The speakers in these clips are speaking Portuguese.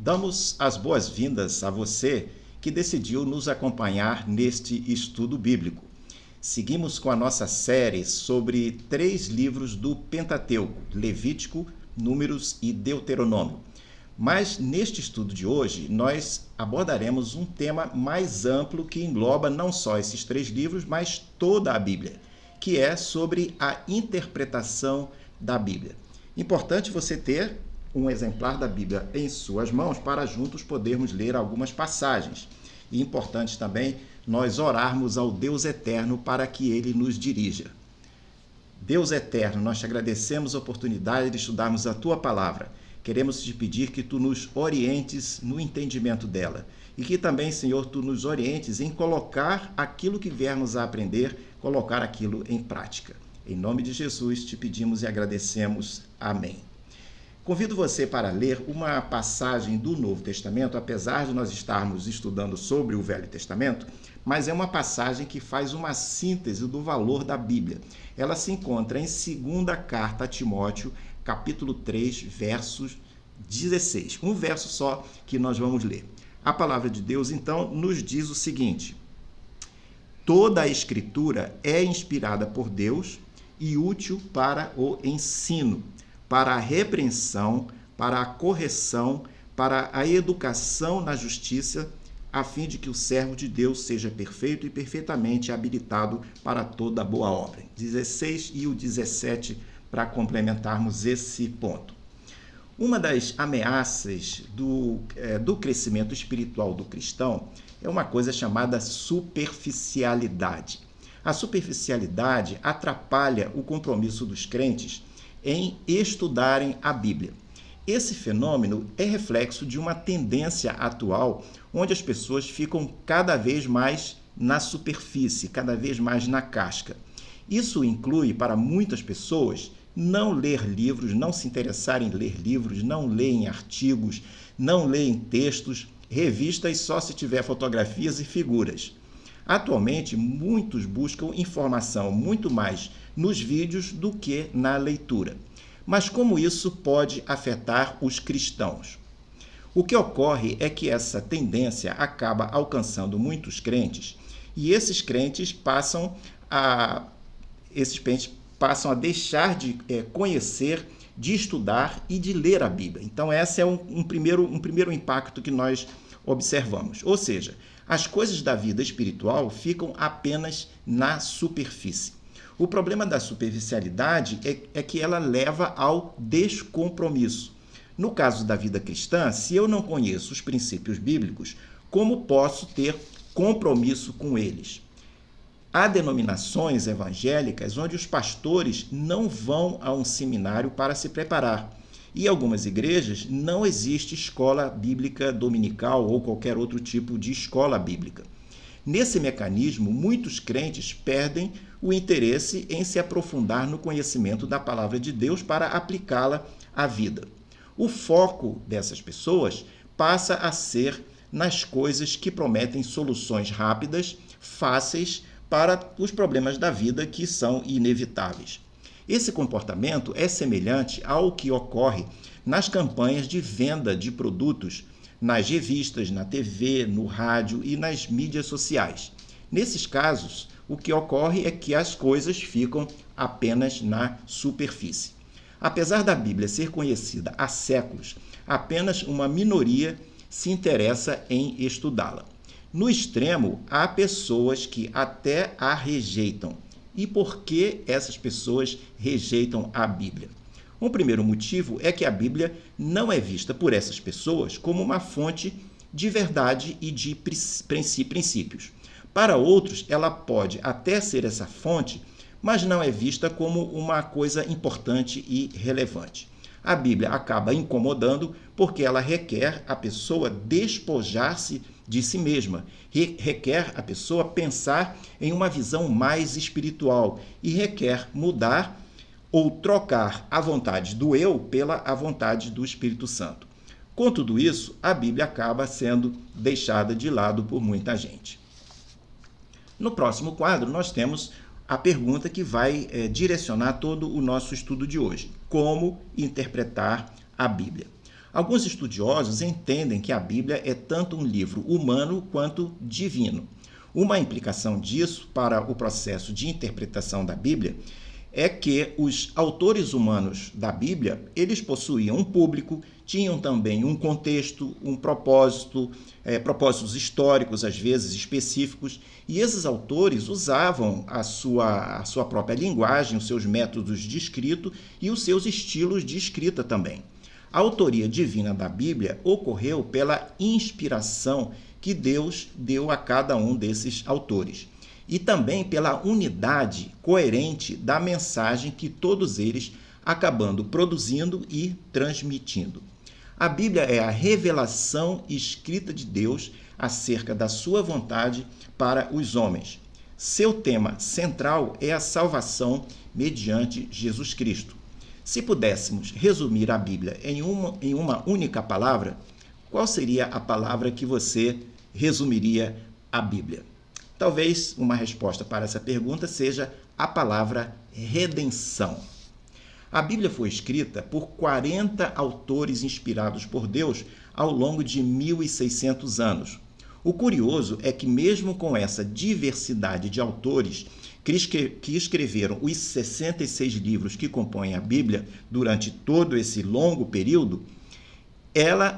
Damos as boas-vindas a você que decidiu nos acompanhar neste estudo bíblico. Seguimos com a nossa série sobre 3 livros do Pentateuco, Levítico, Números e Deuteronômio. Mas neste estudo de hoje, nós abordaremos um tema mais amplo que engloba não só esses 3 livros, mas toda a Bíblia, que é sobre a interpretação da Bíblia. Importante você ter um exemplar da Bíblia em suas mãos para juntos podermos ler algumas passagens. E importante também nós orarmos ao Deus eterno para que Ele nos dirija. Deus eterno, nós te agradecemos a oportunidade de estudarmos a Tua palavra. Queremos te pedir que Tu nos orientes no entendimento dela. E que também, Senhor, Tu nos orientes em colocar aquilo que viermos a aprender, colocar aquilo em prática. Em nome de Jesus te pedimos e agradecemos. Amém. Convido você para ler uma passagem do Novo Testamento, apesar de nós estarmos estudando sobre o Velho Testamento, mas é uma passagem que faz uma síntese do valor da Bíblia. Ela se encontra em 2ª Carta a Timóteo, capítulo 3, versos 16. Um verso só que nós vamos ler. A palavra de Deus, então, nos diz o seguinte: toda a Escritura é inspirada por Deus e útil para o ensino, para a repreensão, para a correção, para a educação na justiça, a fim de que o servo de Deus seja perfeito e perfeitamente habilitado para toda boa obra. 16 e o 17, para complementarmos esse ponto. Uma das ameaças do crescimento espiritual do cristão é uma coisa chamada superficialidade. A superficialidade atrapalha o compromisso dos crentes em estudarem a Bíblia. Esse fenômeno é reflexo de uma tendência atual onde as pessoas ficam cada vez mais na superfície, cada vez mais na casca. Isso inclui, para muitas pessoas, não ler livros, não se interessar em ler livros, não ler artigos, não ler textos, revistas só se tiver fotografias e figuras. Atualmente, muitos buscam informação muito mais nos vídeos do que na leitura. Mas como isso pode afetar os cristãos? O que ocorre é que essa tendência acaba alcançando muitos crentes e esses crentes passam a deixar de conhecer, de estudar e de ler a Bíblia. Então, esse é um primeiro impacto que nós observamos. Ou seja, as coisas da vida espiritual ficam apenas na superfície. O problema da superficialidade é que ela leva ao descompromisso. No caso da vida cristã, se eu não conheço os princípios bíblicos, como posso ter compromisso com eles? Há denominações evangélicas onde os pastores não vão a um seminário para se preparar. E em algumas igrejas não existe escola bíblica dominical ou qualquer outro tipo de escola bíblica. Nesse mecanismo, muitos crentes perdem o interesse em se aprofundar no conhecimento da palavra de Deus para aplicá-la à vida. O foco dessas pessoas passa a ser nas coisas que prometem soluções rápidas, fáceis para os problemas da vida que são inevitáveis. Esse comportamento é semelhante ao que ocorre nas campanhas de venda de produtos nas revistas, na TV, no rádio e nas mídias sociais. Nesses casos, o que ocorre é que as coisas ficam apenas na superfície. Apesar da Bíblia ser conhecida há séculos, apenas uma minoria se interessa em estudá-la. No extremo, há pessoas que até a rejeitam. E por que essas pessoas rejeitam a Bíblia? Um primeiro motivo é que a Bíblia não é vista por essas pessoas como uma fonte de verdade e de princípios. Para outros, ela pode até ser essa fonte, mas não é vista como uma coisa importante e relevante. A Bíblia acaba incomodando porque ela requer a pessoa despojar-se de si mesma, requer a pessoa pensar em uma visão mais espiritual e requer mudar ou trocar a vontade do eu pela a vontade do Espírito Santo. Com tudo isso, a Bíblia acaba sendo deixada de lado por muita gente. No próximo quadro, nós temos a pergunta que vai direcionar todo o nosso estudo de hoje: como interpretar a Bíblia? Alguns estudiosos entendem que a Bíblia é tanto um livro humano quanto divino. Uma implicação disso para o processo de interpretação da Bíblia é que os autores humanos da Bíblia, eles possuíam um público, tinham também um contexto, um propósito, propósitos históricos, às vezes específicos, e esses autores usavam a sua própria linguagem, os seus métodos de escrita e os seus estilos de escrita também. A autoria divina da Bíblia ocorreu pela inspiração que Deus deu a cada um desses autores e também pela unidade coerente da mensagem que todos eles acabando produzindo e transmitindo. A Bíblia é a revelação escrita de Deus acerca da sua vontade para os homens. Seu tema central é a salvação mediante Jesus Cristo. Se pudéssemos resumir a Bíblia em uma única palavra, qual seria a palavra que você resumiria a Bíblia? Talvez uma resposta para essa pergunta seja a palavra redenção. A Bíblia foi escrita por 40 autores inspirados por Deus ao longo de 1.600 anos. O curioso é que, mesmo com essa diversidade de autores que escreveram os 66 livros que compõem a Bíblia durante todo esse longo período,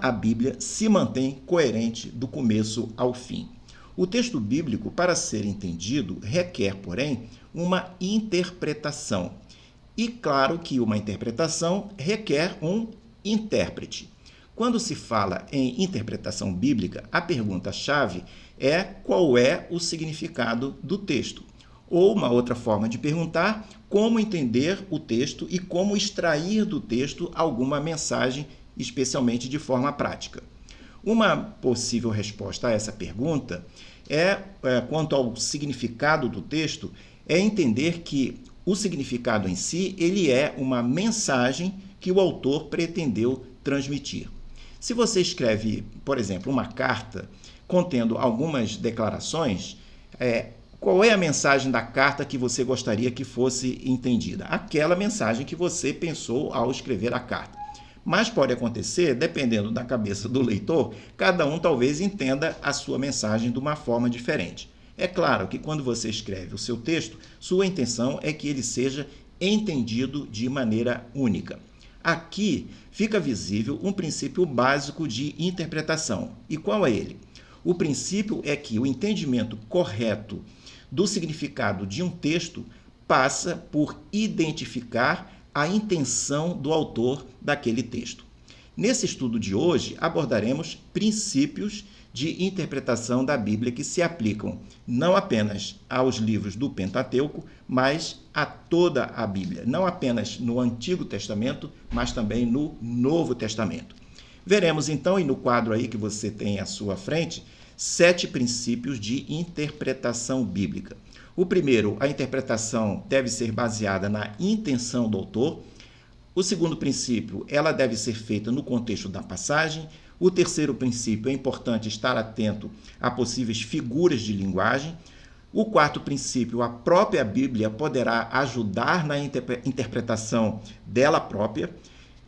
a Bíblia, se mantém coerente do começo ao fim. O texto bíblico, para ser entendido, requer, porém, uma interpretação. E claro que uma interpretação requer um intérprete. Quando se fala em interpretação bíblica, a pergunta-chave é qual é o significado do texto. Ou uma outra forma de perguntar, como entender o texto e como extrair do texto alguma mensagem, especialmente de forma prática. Uma possível resposta a essa pergunta quanto ao significado do texto, é entender que o significado em si, ele é uma mensagem que o autor pretendeu transmitir. Se você escreve, por exemplo, uma carta contendo algumas declarações, qual é a mensagem da carta que você gostaria que fosse entendida? Aquela mensagem que você pensou ao escrever a carta. Mas pode acontecer, dependendo da cabeça do leitor, cada um talvez entenda a sua mensagem de uma forma diferente. É claro que quando você escreve o seu texto, sua intenção é que ele seja entendido de maneira única. Aqui fica visível um princípio básico de interpretação. E qual é ele? O princípio é que o entendimento correto do significado de um texto passa por identificar a intenção do autor daquele texto. Nesse estudo de hoje, abordaremos princípios de interpretação da Bíblia que se aplicam não apenas aos livros do Pentateuco, mas a toda a Bíblia, não apenas no Antigo Testamento, mas também no Novo Testamento. Veremos então, e no quadro aí que você tem à sua frente, 7 princípios de interpretação bíblica. O primeiro, a interpretação deve ser baseada na intenção do autor. O segundo princípio, ela deve ser feita no contexto da passagem. O terceiro princípio, é importante estar atento a possíveis figuras de linguagem. O quarto princípio, a própria Bíblia poderá ajudar na interpretação dela própria.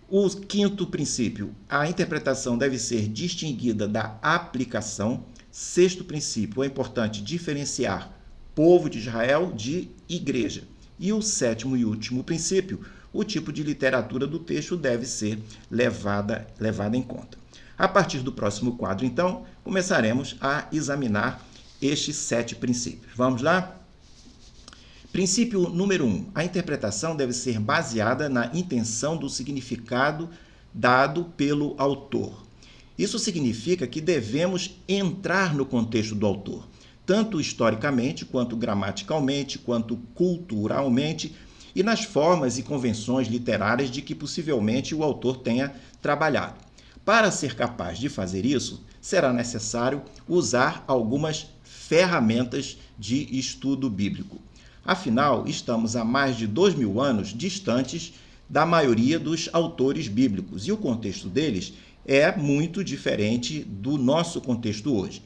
O quinto princípio, a interpretação deve ser distinguida da aplicação. Sexto princípio, é importante diferenciar povo de Israel de igreja. E o sétimo e último princípio, o tipo de literatura do texto deve ser levada em conta. A partir do próximo quadro, então, começaremos a examinar estes 7 princípios. Vamos lá? Princípio número 1. A interpretação deve ser baseada na intenção do significado dado pelo autor. Isso significa que devemos entrar no contexto do autor, tanto historicamente, quanto gramaticalmente, quanto culturalmente, e nas formas e convenções literárias de que possivelmente o autor tenha trabalhado. Para ser capaz de fazer isso, será necessário usar algumas ferramentas de estudo bíblico. Afinal, estamos há mais de 2000 anos distantes da maioria dos autores bíblicos, e o contexto deles é muito diferente do nosso contexto hoje.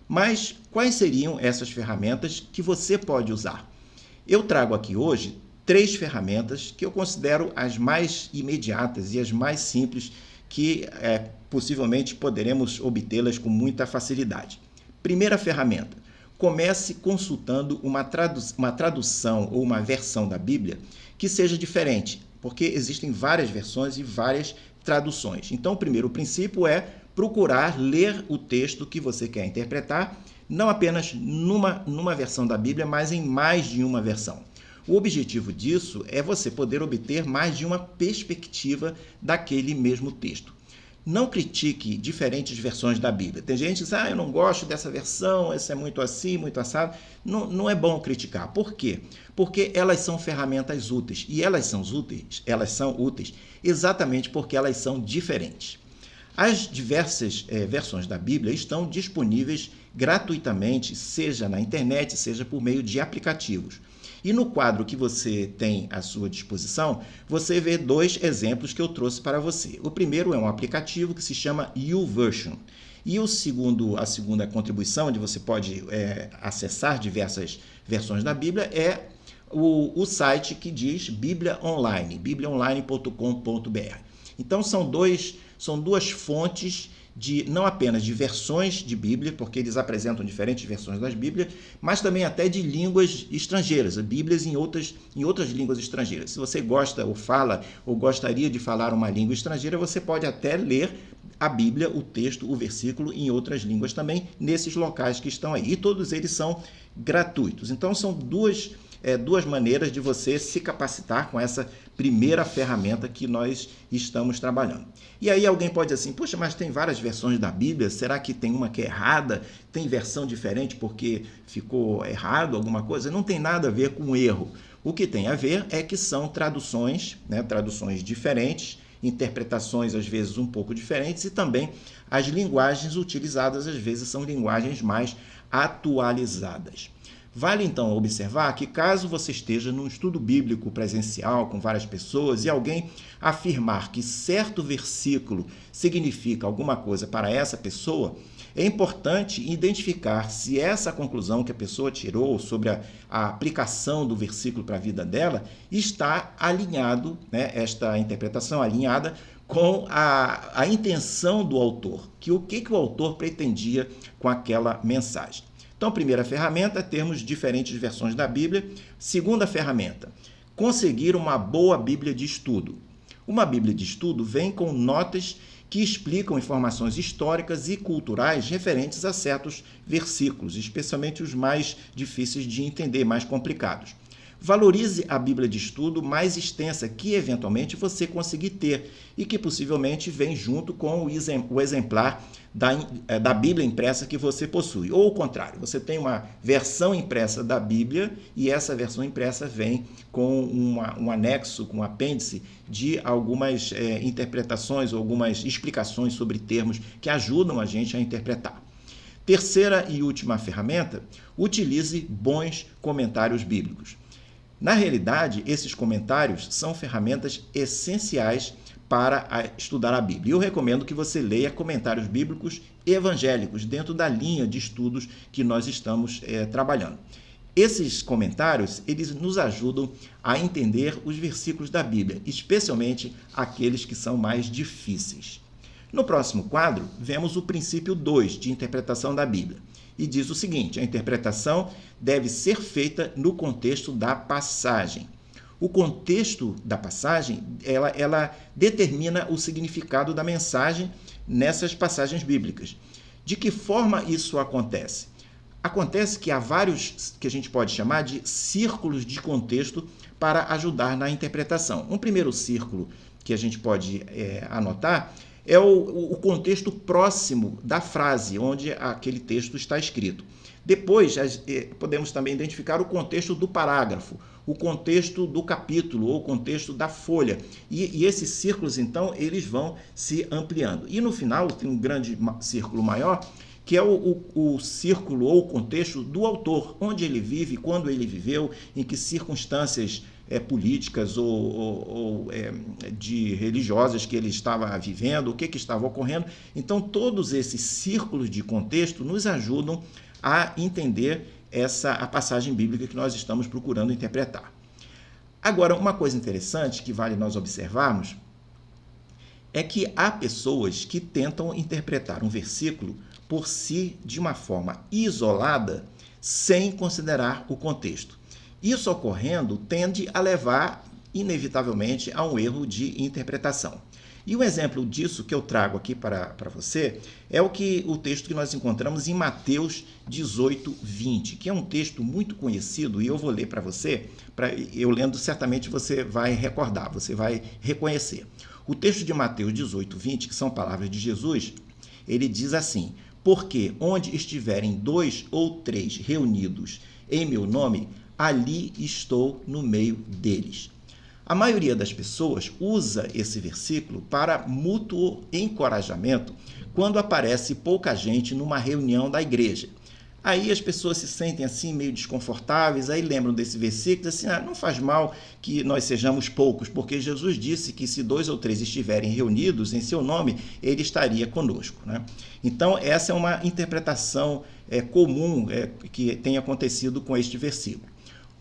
Mas quais seriam essas ferramentas que você pode usar? Eu trago aqui hoje 3 ferramentas que eu considero as mais imediatas e as mais simples que possivelmente poderemos obtê-las com muita facilidade. Primeira ferramenta: comece consultando uma tradução ou uma versão da Bíblia que seja diferente, porque existem várias versões e várias traduções. Então, o primeiro princípio é procurar ler o texto que você quer interpretar, não apenas numa versão da Bíblia, mas em mais de uma versão. O objetivo disso é você poder obter mais de uma perspectiva daquele mesmo texto. Não critique diferentes versões da Bíblia. Tem gente que diz, eu não gosto dessa versão, essa é muito assim, muito assado. Não é bom criticar. Por quê? Porque elas são ferramentas úteis. E elas são úteis exatamente porque elas são diferentes. As diversas versões da Bíblia estão disponíveis gratuitamente, seja na internet, seja por meio de aplicativos. E no quadro que você tem à sua disposição, você vê dois exemplos que eu trouxe para você. O primeiro é um aplicativo que se chama YouVersion. E a segunda contribuição, onde você pode acessar diversas versões da Bíblia, é o site que diz Bíblia Online, bibliaonline.com.br. Então, são duas fontes não apenas de versões de Bíblia, porque eles apresentam diferentes versões das Bíblias, mas também até de línguas estrangeiras, Bíblias em outras línguas estrangeiras. Se você gosta ou fala ou gostaria de falar uma língua estrangeira, você pode até ler a Bíblia, o texto, o versículo em outras línguas também, nesses locais que estão aí. E todos eles são gratuitos. Então, são duas maneiras de você se capacitar com essa primeira ferramenta que nós estamos trabalhando. E aí alguém pode dizer assim, poxa, mas tem várias versões da Bíblia, será que tem uma que é errada? Tem versão diferente porque ficou errado alguma coisa? Não tem nada a ver com erro. O que tem a ver é que são traduções diferentes, interpretações às vezes um pouco diferentes e também as linguagens utilizadas às vezes são linguagens mais atualizadas. Vale então observar que caso você esteja num estudo bíblico presencial com várias pessoas e alguém afirmar que certo versículo significa alguma coisa para essa pessoa, é importante identificar se essa conclusão que a pessoa tirou sobre a aplicação do versículo para a vida dela está alinhado, esta interpretação alinhada com a intenção do autor, o que o autor pretendia com aquela mensagem. Então, primeira ferramenta, termos diferentes versões da Bíblia. Segunda ferramenta, conseguir uma boa Bíblia de estudo. Uma Bíblia de estudo vem com notas que explicam informações históricas e culturais referentes a certos versículos, especialmente os mais difíceis de entender, mais complicados. Valorize a Bíblia de estudo mais extensa que, eventualmente, você conseguir ter e que, possivelmente, vem junto com o exemplar da Bíblia impressa que você possui. Ou, ao contrário, você tem uma versão impressa da Bíblia e essa versão impressa vem com um anexo, com um apêndice de algumas interpretações ou algumas explicações sobre termos que ajudam a gente a interpretar. Terceira e última ferramenta, utilize bons comentários bíblicos. Na realidade, esses comentários são ferramentas essenciais para estudar a Bíblia. Eu recomendo que você leia comentários bíblicos evangélicos dentro da linha de estudos que nós estamos trabalhando. Esses comentários, eles nos ajudam a entender os versículos da Bíblia, especialmente aqueles que são mais difíceis. No próximo quadro, vemos o princípio 2 de interpretação da Bíblia. E diz o seguinte, a interpretação deve ser feita no contexto da passagem. O contexto da passagem, ela determina o significado da mensagem nessas passagens bíblicas. De que forma isso acontece? Acontece que há vários que a gente pode chamar de círculos de contexto para ajudar na interpretação. Um primeiro círculo que a gente pode anotar é o contexto próximo da frase onde aquele texto está escrito. Depois, podemos também identificar o contexto do parágrafo, o contexto do capítulo ou o contexto da folha. E esses círculos, então, eles vão se ampliando. E no final, tem um grande círculo maior, que é o círculo ou o contexto do autor, onde ele vive, quando ele viveu, em que circunstâncias políticas ou de religiosas que ele estava vivendo, o que estava ocorrendo. Então, todos esses círculos de contexto nos ajudam a entender a passagem bíblica que nós estamos procurando interpretar. Agora, uma coisa interessante que vale nós observarmos é que há pessoas que tentam interpretar um versículo por si de uma forma isolada, sem considerar o contexto. Isso ocorrendo tende a levar, inevitavelmente, a um erro de interpretação. E um exemplo disso que eu trago aqui para você é o texto que nós encontramos em Mateus 18, 20, que é um texto muito conhecido, e eu vou ler para você, eu lendo certamente você vai recordar, você vai reconhecer. O texto de Mateus 18, 20, que são palavras de Jesus, ele diz assim: porque onde estiverem 2 ou 3 reunidos em meu nome, ali estou no meio deles. A maioria das pessoas usa esse versículo para mútuo encorajamento quando aparece pouca gente numa reunião da igreja. Aí as pessoas se sentem assim meio desconfortáveis, aí lembram desse versículo e dizem assim, não faz mal que nós sejamos poucos, porque Jesus disse que se 2 ou 3 estiverem reunidos em seu nome, ele estaria conosco, né? Então essa é uma interpretação comum que tem acontecido com este versículo.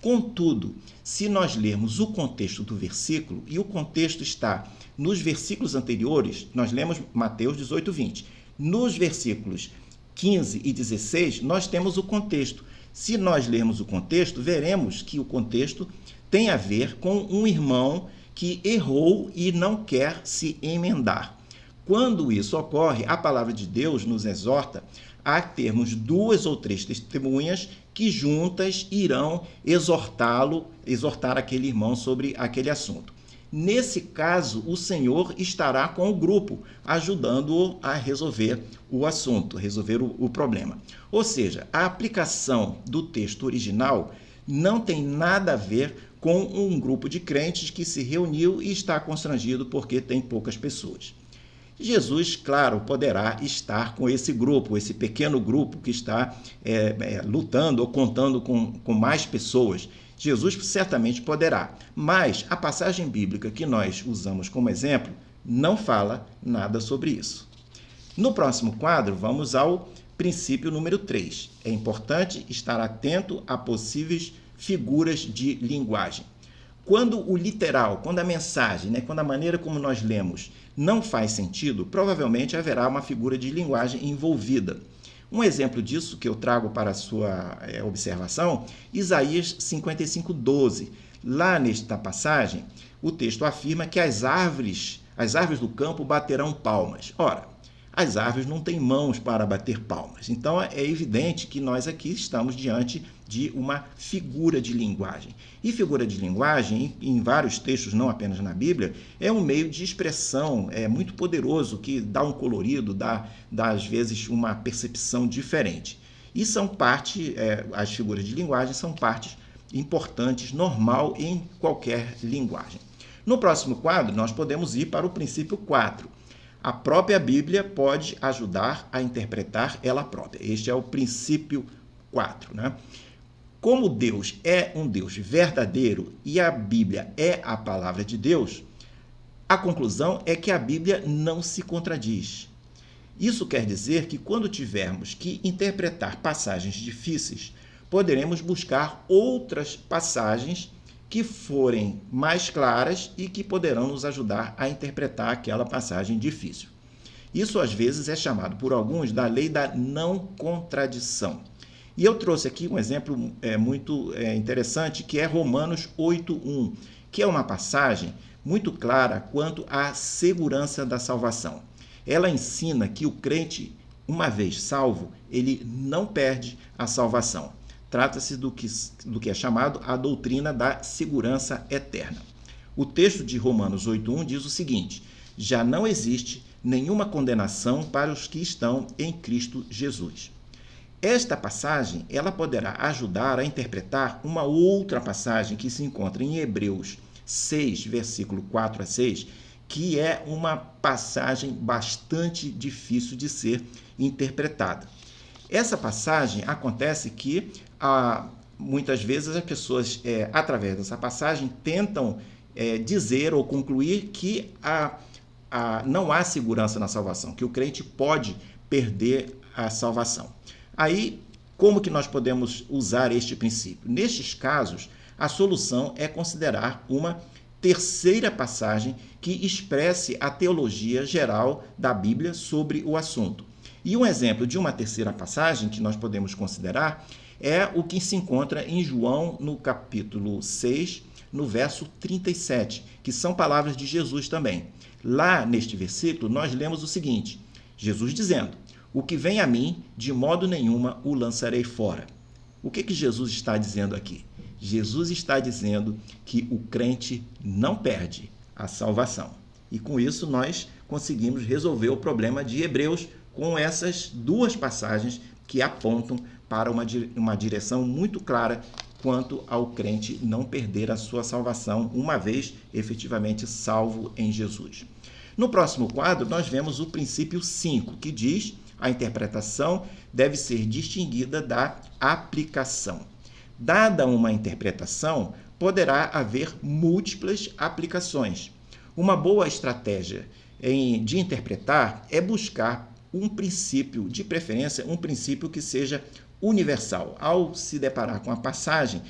Contudo, se nós lermos o contexto do versículo, e o contexto está nos versículos anteriores, nós lemos Mateus 18, 20. Nos versículos 15 e 16, nós temos o contexto. Se nós lermos o contexto, veremos que o contexto tem a ver com um irmão que errou e não quer se emendar. Quando isso ocorre, a palavra de Deus nos exorta a termos 2 ou 3 testemunhas que juntas irão exortar aquele irmão sobre aquele assunto. Nesse caso, o Senhor estará com o grupo, ajudando-o a resolver o assunto, resolver o problema. Ou seja, a aplicação do texto original não tem nada a ver com um grupo de crentes que se reuniu e está constrangido porque tem poucas pessoas. Jesus, claro, poderá estar com esse grupo, esse pequeno grupo que está lutando ou contando com mais pessoas. Jesus certamente poderá, mas a passagem bíblica que nós usamos como exemplo não fala nada sobre isso. No próximo quadro, vamos ao princípio número 3. É importante estar atento a possíveis figuras de linguagem. Quando o literal, quando a mensagem, quando a maneira como nós lemos não faz sentido, provavelmente haverá uma figura de linguagem envolvida. Um exemplo disso que eu trago para a sua observação, Isaías 55, 12. Lá nesta passagem, o texto afirma que as árvores do campo baterão palmas. Ora, as árvores não têm mãos para bater palmas. Então é evidente que nós aqui estamos diante de uma figura de linguagem. E figura de linguagem, em vários textos, não apenas na Bíblia, é um meio de expressão muito poderoso que dá um colorido, dá às vezes uma percepção diferente. E as figuras de linguagem são partes importantes, normal em qualquer linguagem. No próximo quadro, nós podemos ir para o princípio 4. A própria Bíblia pode ajudar a interpretar ela própria. Este é o princípio 4, né? Como Deus é um Deus verdadeiro e a Bíblia é a palavra de Deus, a conclusão é que a Bíblia não se contradiz. Isso quer dizer que quando tivermos que interpretar passagens difíceis, poderemos buscar outras passagens que forem mais claras e que poderão nos ajudar a interpretar aquela passagem difícil. Isso, às vezes, é chamado por alguns da lei da não contradição. E eu trouxe aqui um exemplo muito interessante, que é Romanos 8:1, que é uma passagem muito clara quanto à segurança da salvação. Ela ensina que o crente, uma vez salvo, ele não perde a salvação. Trata-se do que é chamado a doutrina da segurança eterna. O texto de Romanos 8:1 diz o seguinte: já não existe nenhuma condenação para os que estão em Cristo Jesus. Esta passagem, ela poderá ajudar a interpretar uma outra passagem que se encontra em Hebreus 6, versículo 4 a 6, que é uma passagem bastante difícil de ser interpretada. Essa passagem acontece que muitas vezes as pessoas, através dessa passagem, tentam dizer ou concluir que não há segurança na salvação, que o crente pode perder a salvação. Aí, como que nós podemos usar este princípio? Nestes casos, a solução é considerar uma terceira passagem que expresse a teologia geral da Bíblia sobre o assunto. E um exemplo de uma terceira passagem que nós podemos considerar é o que se encontra em João, no capítulo 6, no verso 37, que são palavras de Jesus também. Lá neste versículo, nós lemos o seguinte: Jesus dizendo: "O que vem a mim, de modo nenhuma o lançarei fora." O que Jesus está dizendo aqui? Jesus está dizendo que o crente não perde a salvação. E com isso nós conseguimos resolver o problema de Hebreus com essas duas passagens que apontam para uma direção muito clara quanto ao crente não perder a sua salvação, uma vez efetivamente salvo em Jesus. No próximo quadro, nós vemos o princípio 5, que diz: a interpretação deve ser distinguida da aplicação. Dada uma interpretação, poderá haver múltiplas aplicações. Uma boa estratégia de interpretar é buscar um princípio, de preferência, um princípio que seja universal. Ao se deparar com a passagem,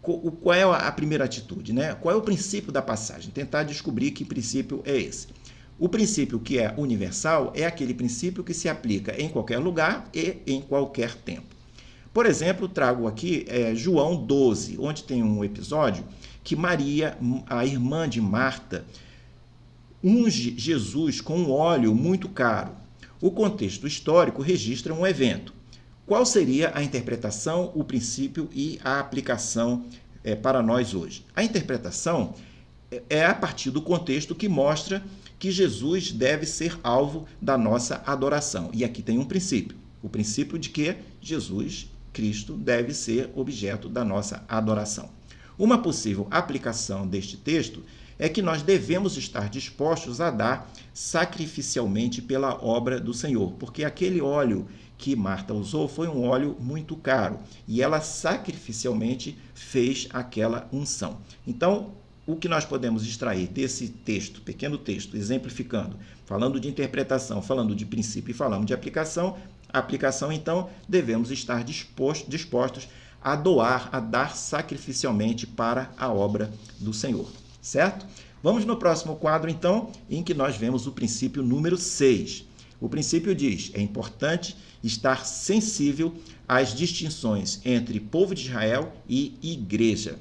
qual é a primeira atitude, né? Qual é o princípio da passagem? Tentar descobrir que princípio é esse. O princípio que é universal é aquele princípio que se aplica em qualquer lugar e em qualquer tempo. Por exemplo, trago aqui João 12, onde tem um episódio que Maria, a irmã de Marta, unge Jesus com um óleo muito caro. O contexto histórico registra um evento. Qual seria a interpretação, o princípio e a aplicação para nós hoje? A interpretação é a partir do contexto que mostra que Jesus deve ser alvo da nossa adoração. E aqui tem um princípio, o princípio de que Jesus Cristo deve ser objeto da nossa adoração. Uma possível aplicação deste texto é que nós devemos estar dispostos a dar sacrificialmente pela obra do Senhor, porque aquele óleo que Marta usou foi um óleo muito caro e ela sacrificialmente fez aquela unção. Então, o que nós podemos extrair desse texto, pequeno texto, exemplificando, falando de interpretação, falando de princípio e falando de aplicação, então, devemos estar dispostos a doar, a dar sacrificialmente para a obra do Senhor, certo? Vamos no próximo quadro, então, em que nós vemos o princípio número 6. O princípio diz: é importante estar sensível às distinções entre povo de Israel e igreja.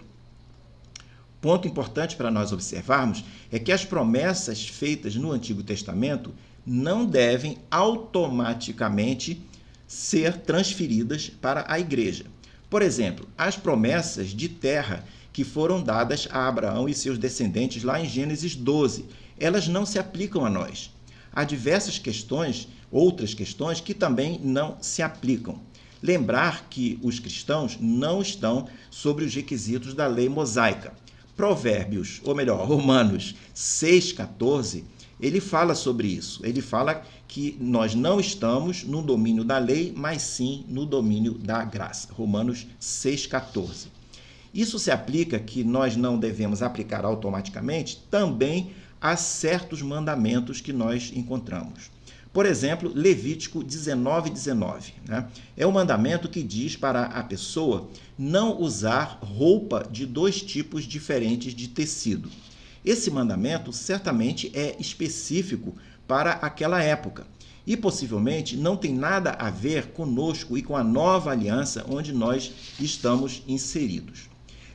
Ponto importante para nós observarmos é que as promessas feitas no Antigo Testamento não devem automaticamente ser transferidas para a igreja. Por exemplo, as promessas de terra que foram dadas a Abraão e seus descendentes lá em Gênesis 12, elas não se aplicam a nós. Há diversas questões, outras questões, que também não se aplicam. Lembrar que os cristãos não estão sobre os requisitos da lei mosaica. Provérbios, ou melhor, Romanos 6,14, ele fala sobre isso. Ele fala que nós não estamos no domínio da lei, mas sim no domínio da graça. Romanos 6,14. Isso se aplica que nós não devemos aplicar automaticamente também a certos mandamentos que nós encontramos. Por exemplo, Levítico 19:19, né? É um mandamento que diz para a pessoa não usar roupa de dois tipos diferentes de tecido. Esse mandamento certamente é específico para aquela época e possivelmente não tem nada a ver conosco e com a nova aliança onde nós estamos inseridos.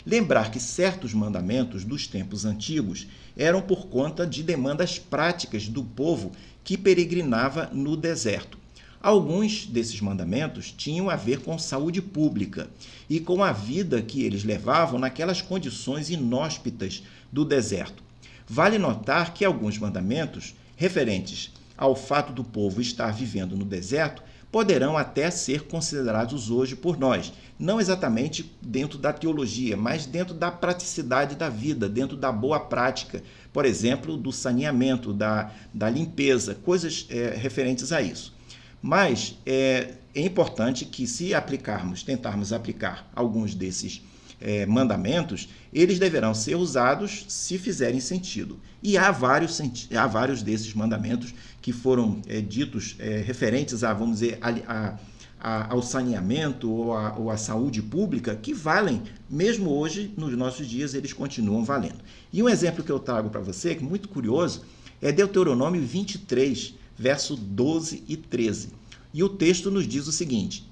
Lembrar que certos mandamentos dos tempos antigos eram por conta de demandas práticas do povo que peregrinava no deserto. Alguns desses mandamentos tinham a ver com saúde pública e com a vida que eles levavam naquelas condições inóspitas do deserto. Vale notar que alguns mandamentos referentes ao fato do povo estar vivendo no deserto poderão até ser considerados hoje por nós, não exatamente dentro da teologia, mas dentro da praticidade da vida, dentro da boa prática, por exemplo, do saneamento, da limpeza, coisas referentes a isso. Mas é importante que, se tentarmos aplicar alguns desses mandamentos, eles deverão ser usados se fizerem sentido. E há vários desses mandamentos que foram ditos referentes a, vamos dizer, ao saneamento ou à saúde pública, que valem, mesmo hoje, nos nossos dias, eles continuam valendo. E um exemplo que eu trago para você, que é muito curioso, é Deuteronômio 23, verso 12 e 13. E o texto nos diz o seguinte: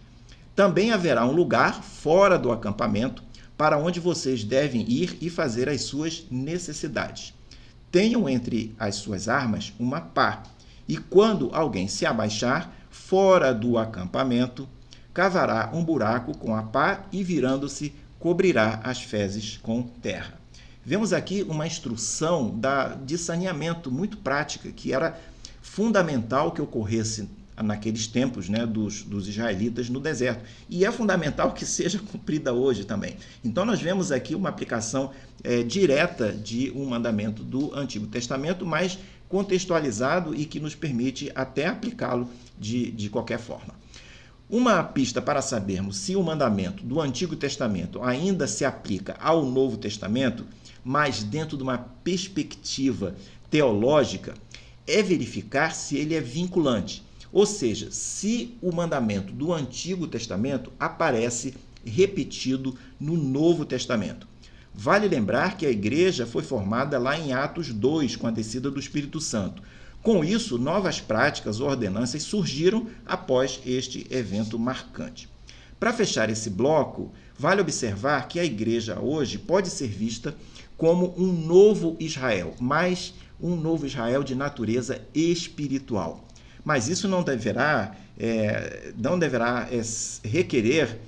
também haverá um lugar fora do acampamento para onde vocês devem ir e fazer as suas necessidades. Tenham entre as suas armas uma pá, e quando alguém se abaixar fora do acampamento, cavará um buraco com a pá e, virando-se, cobrirá as fezes com terra. Vemos aqui uma instrução de saneamento muito prática, que era fundamental que ocorresse naqueles tempos, né, dos israelitas no deserto. E é fundamental que seja cumprida hoje também. Então nós vemos aqui uma aplicação direta de um mandamento do Antigo Testamento, mas contextualizado e que nos permite até aplicá-lo de qualquer forma. Uma pista para sabermos se o mandamento do Antigo Testamento ainda se aplica ao Novo Testamento, mas dentro de uma perspectiva teológica, é verificar se ele é vinculante. Ou seja, se o mandamento do Antigo Testamento aparece repetido no Novo Testamento. Vale lembrar que a igreja foi formada lá em Atos 2, com a descida do Espírito Santo. Com isso, novas práticas ou ordenanças surgiram após este evento marcante. Para fechar esse bloco, vale observar que a igreja hoje pode ser vista como um novo Israel, mas um novo Israel de natureza espiritual. Mas isso não deverá requerer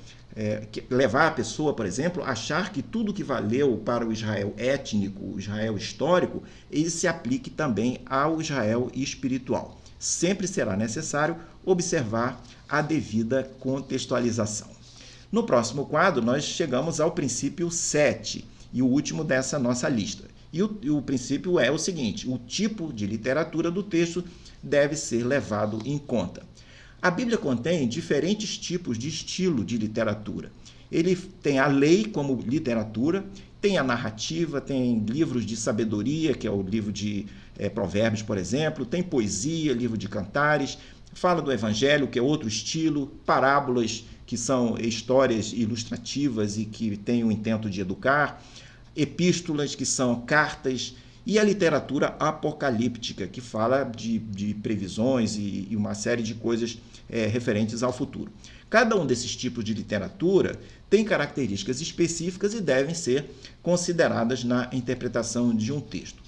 levar a pessoa, por exemplo, a achar que tudo que valeu para o Israel étnico, o Israel histórico, ele se aplique também ao Israel espiritual. Sempre será necessário observar a devida contextualização. No próximo quadro, nós chegamos ao princípio 7, e o último dessa nossa lista. E o princípio é o seguinte: o tipo de literatura do texto deve ser levado em conta. A Bíblia contém diferentes tipos de estilo de literatura. Ele tem a lei como literatura, tem a narrativa, tem livros de sabedoria, que é o livro de Provérbios, por exemplo, tem poesia, livro de cantares, fala do evangelho, que é outro estilo, parábolas, que são histórias ilustrativas e que têm o intento de educar, epístolas, que são cartas, e a literatura apocalíptica, que fala de previsões e uma série de coisas referentes ao futuro. Cada um desses tipos de literatura tem características específicas e devem ser consideradas na interpretação de um texto.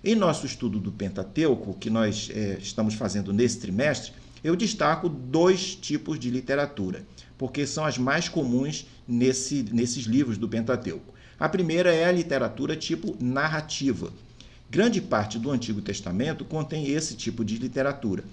Em nosso estudo do Pentateuco, que nós estamos fazendo nesse trimestre, eu destaco 2 tipos de literatura, porque são as mais comuns nesses livros do Pentateuco. A primeira é a literatura tipo narrativa. Grande parte do Antigo Testamento contém esse tipo de literatura.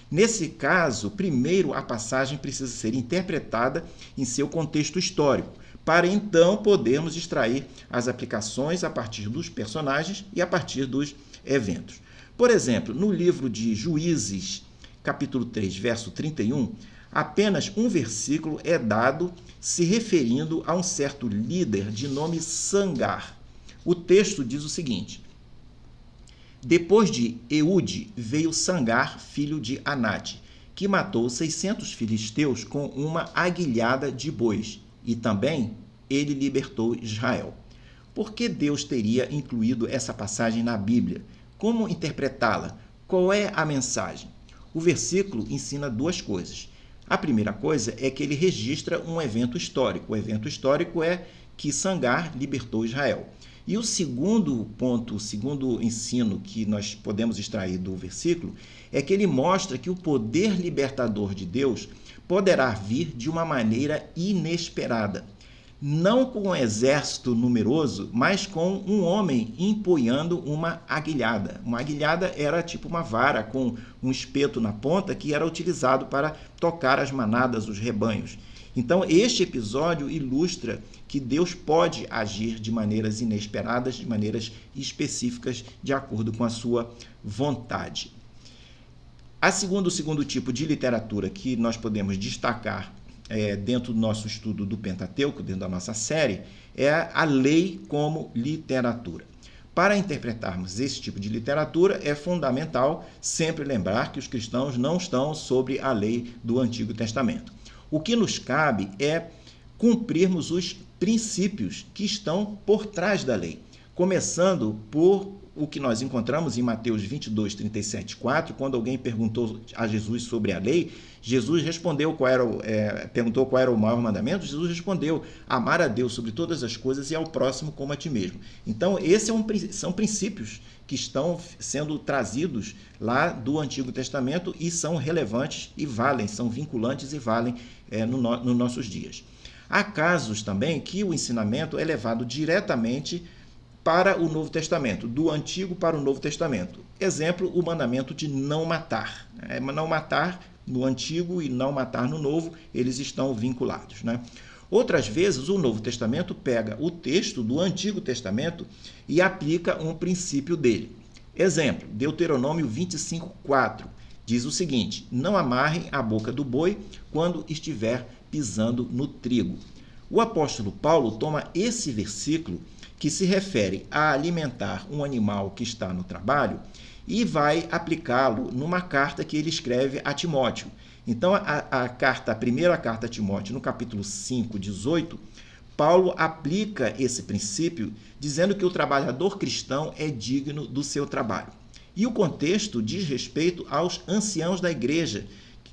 Nesse caso, primeiro a passagem precisa ser interpretada em seu contexto histórico, para então podermos extrair as aplicações a partir dos personagens e a partir dos eventos. Por exemplo, no livro de Juízes, capítulo 3, verso 31, apenas um versículo é dado se referindo a um certo líder de nome Sangar. O texto diz o seguinte: depois de Eude veio Sangar, filho de Anate, que matou 600 filisteus com uma aguilhada de bois, e também ele libertou Israel. Por que Deus teria incluído essa passagem na Bíblia? Como interpretá-la? Qual é a mensagem? O versículo ensina 2 coisas. A primeira coisa é que ele registra um evento histórico. O evento histórico é que Sangar libertou Israel. E o segundo ponto, o segundo ensino que nós podemos extrair do versículo é que ele mostra que o poder libertador de Deus poderá vir de uma maneira inesperada. Não com um exército numeroso, mas com um homem empunhando uma aguilhada. Uma aguilhada era tipo uma vara com um espeto na ponta que era utilizado para tocar as manadas, os rebanhos. Então, este episódio ilustra que Deus pode agir de maneiras inesperadas, de maneiras específicas, de acordo com a sua vontade. O segundo tipo de literatura que nós podemos destacar dentro do nosso estudo do Pentateuco, dentro da nossa série, é a lei como literatura. Para interpretarmos esse tipo de literatura, é fundamental sempre lembrar que os cristãos não estão sobre a lei do Antigo Testamento. O que nos cabe é cumprirmos os princípios que estão por trás da lei, começando por o que nós encontramos em Mateus 22, 37, 4, quando alguém perguntou a Jesus sobre a lei, Jesus respondeu perguntou qual era o maior mandamento, Jesus respondeu: amar a Deus sobre todas as coisas e ao próximo como a ti mesmo. Então, são princípios que estão sendo trazidos lá do Antigo Testamento e são relevantes e valem, são vinculantes e valem nos nossos dias. Há casos também que o ensinamento é levado diretamente para o Novo Testamento, do Antigo para o Novo Testamento. Exemplo, o mandamento de não matar. Não matar no Antigo e não matar no Novo, eles estão vinculados, né? Outras vezes, o Novo Testamento pega o texto do Antigo Testamento e aplica um princípio dele. Exemplo, Deuteronômio 25, 4, diz o seguinte: não amarrem a boca do boi quando estiver pisando no trigo. O apóstolo Paulo toma esse versículo, que se refere a alimentar um animal que está no trabalho, e vai aplicá-lo numa carta que ele escreve a Timóteo. Então, a primeira carta a Timóteo, no capítulo 5, 18, Paulo aplica esse princípio, dizendo que o trabalhador cristão é digno do seu trabalho. E o contexto diz respeito aos anciãos da igreja,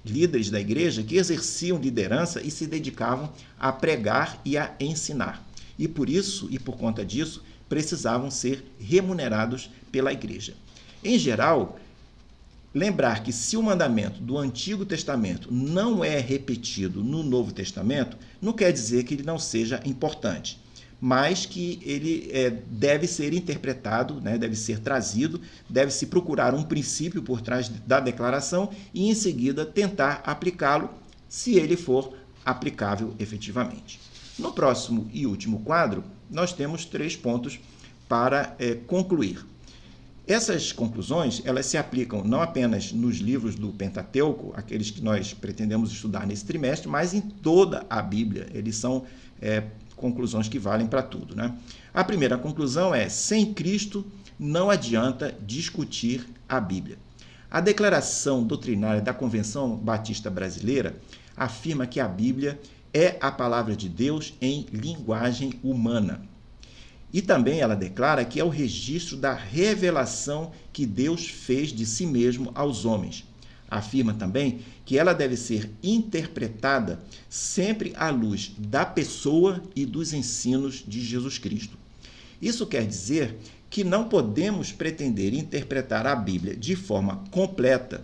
líderes da igreja que exerciam liderança e se dedicavam a pregar e a ensinar. E por isso, e por conta disso, precisavam ser remunerados pela igreja. Em geral, lembrar que se o mandamento do Antigo Testamento não é repetido no Novo Testamento, não quer dizer que ele não seja importante, mas que ele deve ser interpretado, né, deve ser trazido, deve-se procurar um princípio por trás da declaração e, em seguida, tentar aplicá-lo, se ele for aplicável efetivamente. No próximo e último quadro, nós temos 3 pontos para concluir. Essas conclusões, elas se aplicam não apenas nos livros do Pentateuco, aqueles que nós pretendemos estudar nesse trimestre, mas em toda a Bíblia. Eles são conclusões que valem para tudo, né? A primeira conclusão é: sem Cristo não adianta discutir a Bíblia. A declaração doutrinária da Convenção Batista Brasileira afirma que a Bíblia é a palavra de Deus em linguagem humana. E também ela declara que é o registro da revelação que Deus fez de si mesmo aos homens. Afirma também que ela deve ser interpretada sempre à luz da pessoa e dos ensinos de Jesus Cristo. Isso quer dizer que não podemos pretender interpretar a Bíblia de forma completa,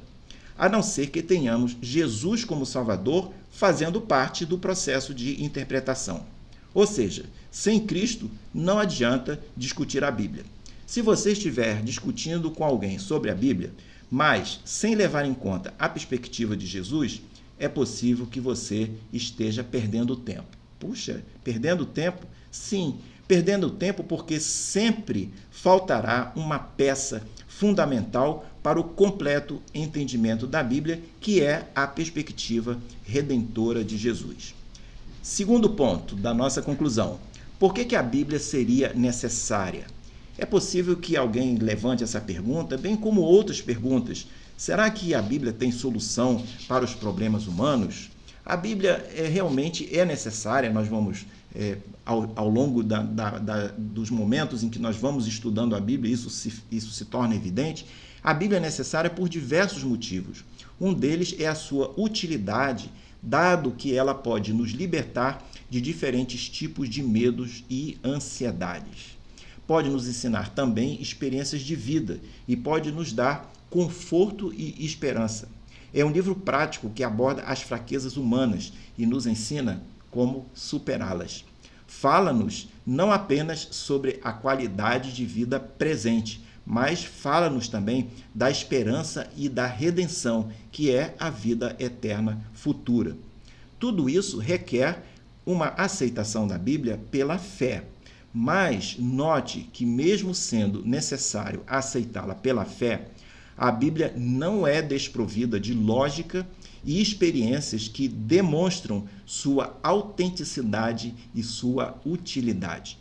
a não ser que tenhamos Jesus como Salvador fazendo parte do processo de interpretação. Ou seja, sem Cristo não adianta discutir a Bíblia. Se você estiver discutindo com alguém sobre a Bíblia, mas sem levar em conta a perspectiva de Jesus, é possível que você esteja perdendo tempo. Puxa, perdendo tempo? Sim, perdendo tempo porque sempre faltará uma peça fundamental para o completo entendimento da Bíblia, que é a perspectiva redentora de Jesus. Segundo ponto da nossa conclusão: por que a Bíblia seria necessária? É possível que alguém levante essa pergunta, bem como outras perguntas. Será que a Bíblia tem solução para os problemas humanos? A Bíblia realmente é necessária. Nós vamos, ao longo dos momentos em que nós vamos estudando a Bíblia, isso se torna evidente. A Bíblia é necessária por diversos motivos. Um deles é a sua utilidade, dado que ela pode nos libertar de diferentes tipos de medos e ansiedades. Pode nos ensinar também experiências de vida e pode nos dar conforto e esperança. É um livro prático que aborda as fraquezas humanas e nos ensina como superá-las. Fala-nos não apenas sobre a qualidade de vida presente, mas fala-nos também da esperança e da redenção, que é a vida eterna futura. Tudo isso requer uma aceitação da Bíblia pela fé. Mas note que, mesmo sendo necessário aceitá-la pela fé, a Bíblia não é desprovida de lógica e experiências que demonstram sua autenticidade e sua utilidade.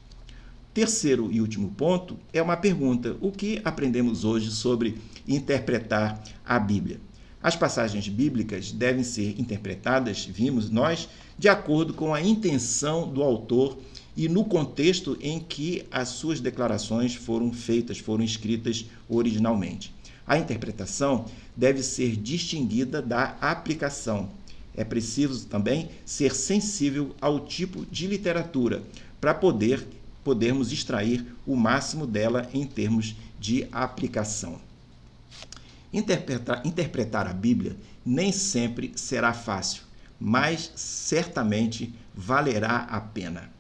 Terceiro e último ponto é uma pergunta: o que aprendemos hoje sobre interpretar a Bíblia? As passagens bíblicas devem ser interpretadas, vimos nós, de acordo com a intenção do autor e no contexto em que as suas declarações foram feitas, foram escritas originalmente. A interpretação deve ser distinguida da aplicação. É preciso também ser sensível ao tipo de literatura para podermos extrair o máximo dela em termos de aplicação. Interpretar a Bíblia nem sempre será fácil, mas certamente valerá a pena.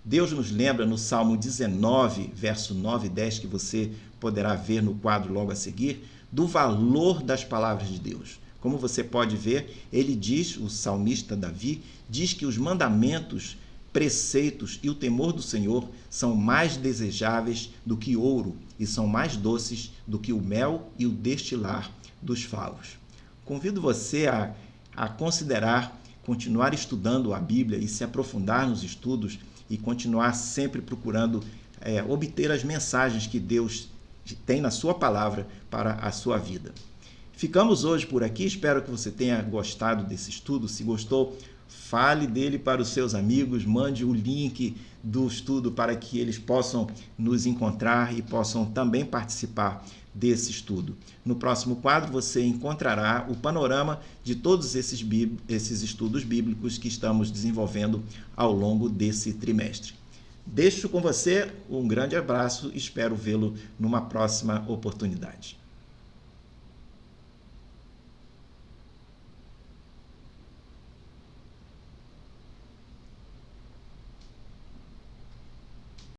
Deus nos lembra no Salmo 19, verso 9 e 10, que você poderá ver no quadro logo a seguir, do valor das palavras de Deus. Como você pode ver, ele diz, o salmista Davi, diz que os mandamentos, preceitos e o temor do Senhor são mais desejáveis do que ouro e são mais doces do que o mel e o destilar dos favos. Convido você a considerar, continuar estudando a Bíblia e se aprofundar nos estudos e continuar sempre procurando obter as mensagens que Deus tem na sua palavra para a sua vida. Ficamos hoje por aqui, espero que você tenha gostado desse estudo. Se gostou, fale dele para os seus amigos, mande o link do estudo para que eles possam nos encontrar e possam também participar desse estudo. No próximo quadro você encontrará o panorama de todos esses estudos bíblicos que estamos desenvolvendo ao longo desse trimestre. Deixo com você um grande abraço, espero vê-lo numa próxima oportunidade.